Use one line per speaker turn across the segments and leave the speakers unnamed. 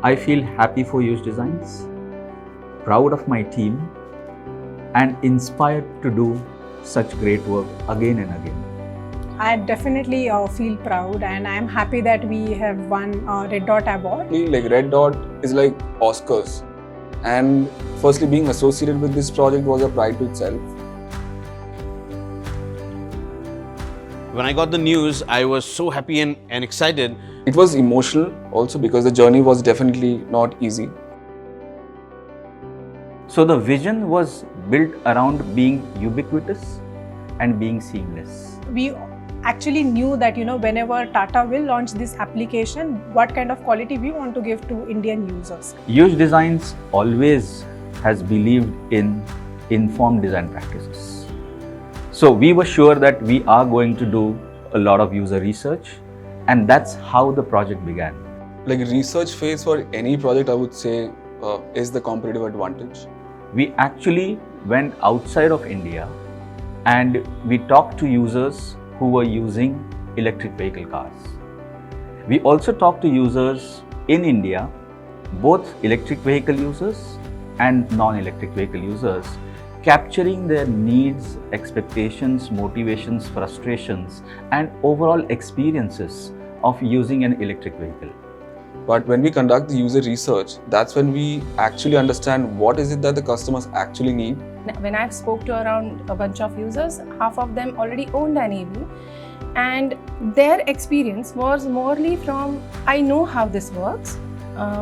I feel happy for Use Designs, proud of my team, and inspired to do such great work again and again.
I definitely feel proud, and I'm happy that we have won Red Dot Award.
Like Red Dot is like Oscars, and firstly being associated with this project was a pride to itself.
When I got the news, I was so happy and excited.
It was emotional also because the journey was definitely not easy.
So the vision was built around being ubiquitous and being seamless.
We actually knew that whenever Tata will launch this application, what kind of quality we want to give to Indian users.
Use Designs always has believed in informed design practices. So we were sure that we are going to do a lot of user research, and that's how the project began.
Like research phase for any project, I would say, is the competitive advantage.
We actually went outside of India and we talked to users who were using electric vehicle cars. We also talked to users in India, both electric vehicle users and non-electric vehicle users, capturing their needs, expectations, motivations, frustrations, and overall experiences of using an electric vehicle.
But when we conduct the user research, that's when we actually understand what is it that the customers actually need.
When I spoke to around a bunch of users, half of them already owned an EV, and their experience was morely from, I know how this works,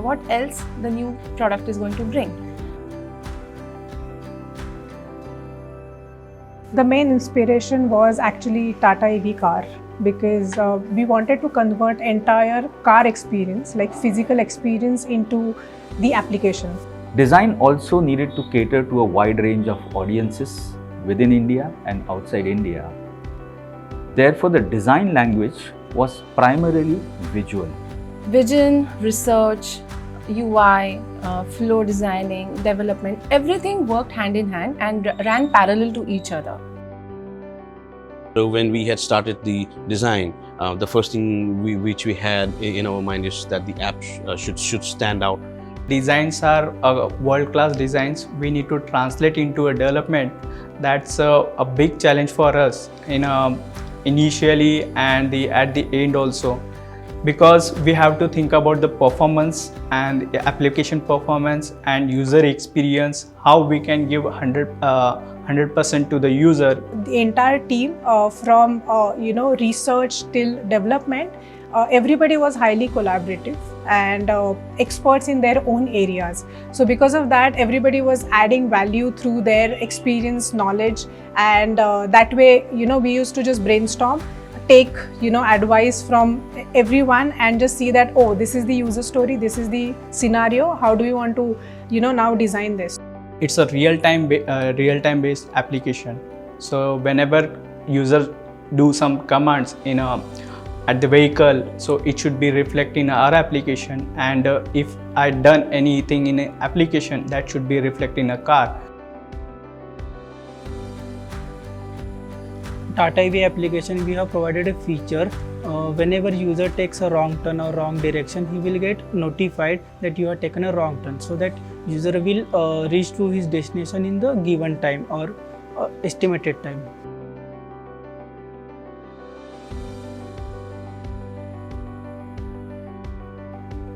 what else the new product is going to bring.
The main inspiration was actually Tata EV car, because we wanted to convert entire car experience, like physical experience, into the application.
Design also needed to cater to a wide range of audiences within India and outside India. Therefore, the design language was primarily visual.
Vision, research, UI, flow designing, development, everything worked hand in hand and ran parallel to each other.
So when we had started the design, the first thing which we had in our mind is that the app should stand out.
Designs are world-class designs. We need to translate into a development. That's a big challenge for us initially and at the end also, because we have to think about the performance and the application performance and user experience, how we can give 100% to the user.
The entire team, from research till development, everybody was highly collaborative and experts in their own areas. So because of that, everybody was adding value through their experience, knowledge, and that way, we used to just brainstorm, take advice from everyone, and just see that, oh, this is the user story, this is the scenario, how do we want to now design this.
It's a real-time based application. So whenever users do some commands at the vehicle, so it should be reflected in our application, and if I done anything in an application, that should be reflected in a car.
Tata EV application, we have provided a feature. Whenever user takes a wrong turn or wrong direction, he will get notified that you have taken a wrong turn, so that user will reach to his destination in the given time or estimated time.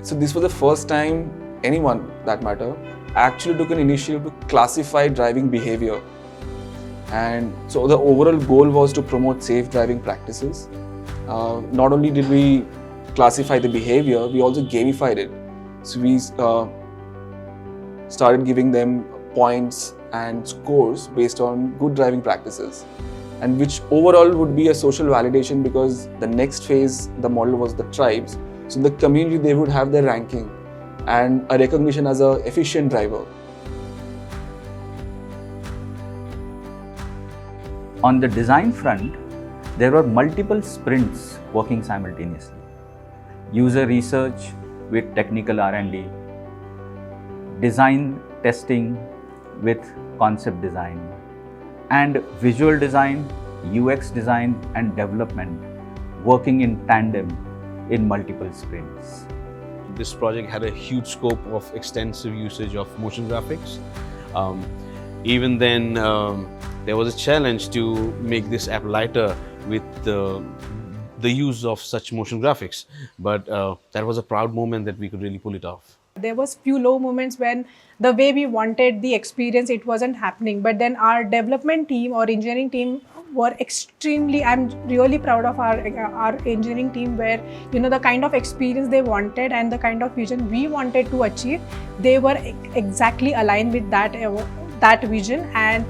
So this was the first time anyone, that matter, actually took an initiative to classify driving behavior. And so the overall goal was to promote safe driving practices. Not only did we classify the behavior, we also gamified it. So we started giving them points and scores based on good driving practices, and which overall would be a social validation, because the next phase, the model was the tribes. So the community, they would have their ranking and a recognition as an efficient driver.
On the design front, there were multiple sprints working simultaneously. User research with technical R&D, design testing with concept design, and visual design, UX design, and development working in tandem in multiple sprints.
This project had a huge scope of extensive usage of motion graphics. Even then, there was a challenge to make this app lighter with the use of such motion graphics. But that was a proud moment that we could really pull it off.
There was few low moments when the way we wanted the experience, it wasn't happening. But then our development team or engineering team were extremely, I'm really proud of our engineering team, where, you know, the kind of experience they wanted and the kind of vision we wanted to achieve, they were exactly aligned with that vision, and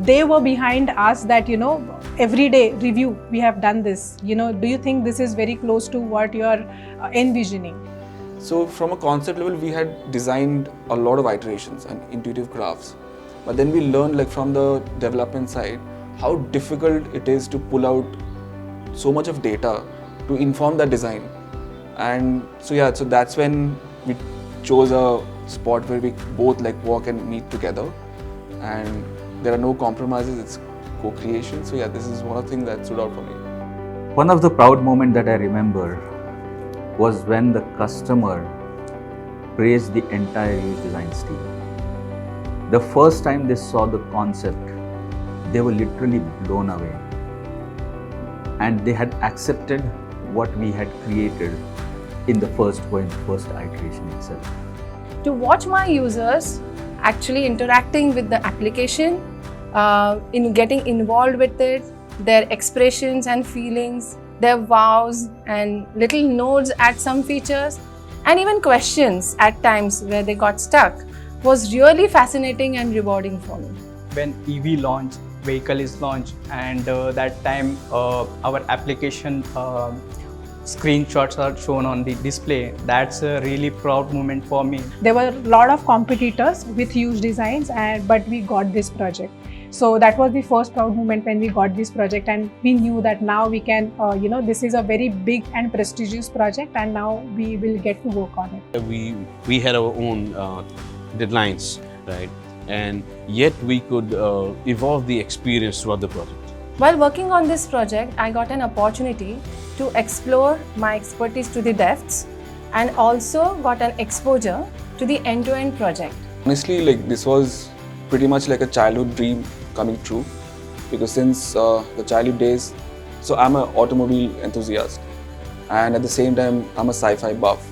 they were behind us that, you know, every day review, we have done this, you know, do you think this is very close to what you are envisioning?
So from a concept level, we had designed a lot of iterations and intuitive graphs. But then we learned, like, from the development side, how difficult it is to pull out so much of data to inform that design. And so yeah, so that's when we chose a spot where we both like work and meet together. And there are no compromises, it's co-creation. So yeah, this is one of the things that stood out for me.
One of the proud moments that I remember was when the customer praised the entire UX Designs team. The first time they saw the concept, they were literally blown away. And they had accepted what we had created in the first iteration itself.
To watch my users actually interacting with the application, in getting involved with it, their expressions and feelings, their wows and little nods at some features, and even questions at times where they got stuck, was really fascinating and rewarding for me.
When EV launched, vehicle is launched, and that time our application screenshots are shown on the display. That's a really proud moment for me.
There were a lot of competitors with huge designs, but we got this project. So that was the first proud moment when we got this project, and we knew that now we can, you know, this is a very big and prestigious project, and now we will get to work on it.
We had our own deadlines, right? And yet we could evolve the experience throughout the project.
While working on this project, I got an opportunity to explore my expertise to the depths, and also got an exposure to the end-to-end project.
Honestly, like, this was pretty much like a childhood dream coming true, because since the childhood days, so I'm an automobile enthusiast, and at the same time I'm a sci-fi buff,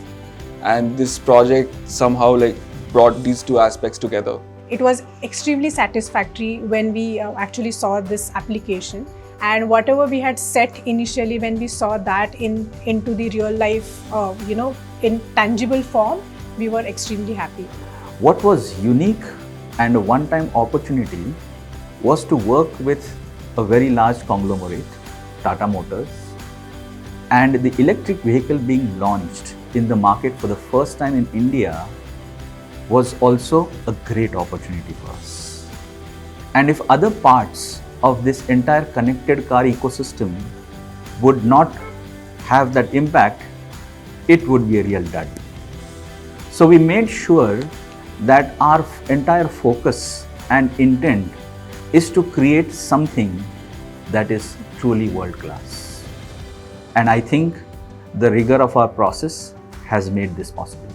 and this project somehow like brought these two aspects together.
It was extremely satisfactory when we actually saw this application, and whatever we had set initially, when we saw that into the real life, you know, in tangible form, we were extremely happy.
What was unique and a one-time opportunity was to work with a very large conglomerate, Tata Motors, and the electric vehicle being launched in the market for the first time in India was also a great opportunity for us. And if other parts of this entire connected car ecosystem would not have that impact, it would be a real dud. So we made sure that our entire focus and intent is to create something that is truly world-class. And I think the rigor of our process has made this possible.